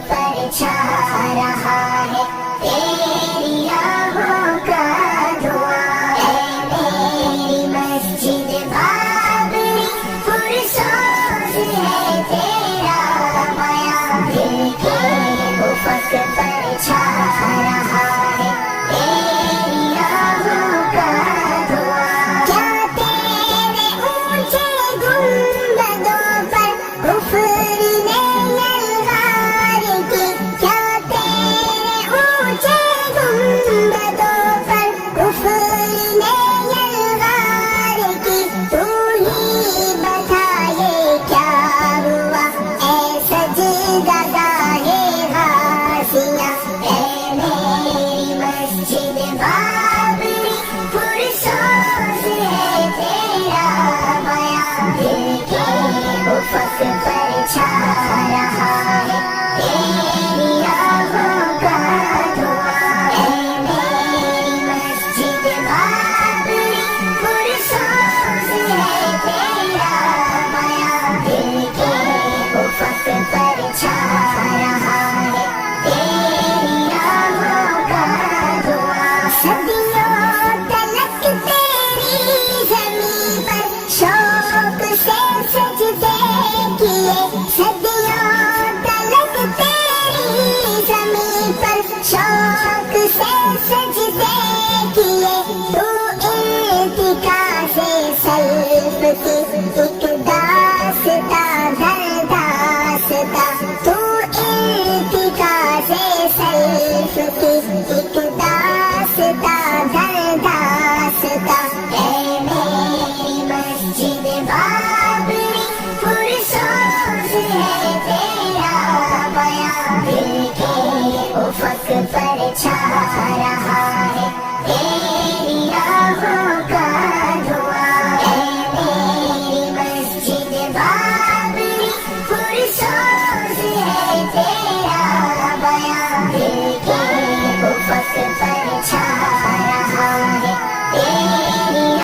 پر چھا رہا ہے تیری آہوں کا دھواں، اے میری مسجد بابری پرسوز ہے تیرا بیاں، دل کے افق پر چھا رہا ہے تیری آہوں کا دھواں، کیا تیرے اونچے گنبدوں پر کفر نے افق پر چھا رہا ہے تیری آہوں کا دھواں، اے میری مسجد بابری پرسوز ہے تیرا بیاں، دل کے افق پر چھا رہا ہے تیری آہوں کا دھواں، صدیوں تلک تیری زمین پر شوق سے سجدے کیے، صدیوں تلک تیری زمین پر شوق سے سجدے کیے، تو ارتکاز سلف کی ایک داستاں در داستاں، تو ارتکاز سلف کی ایک داستاں در داستاں، اے میری مسجد بابری پرسوز ہے تیرا بیاں، دل کے افق پر چھا رہا ہے تیری آہوں کا دھواں، اے میری مسجد بابری پرسوز ہے تیرا بیاں، دل کے افق پر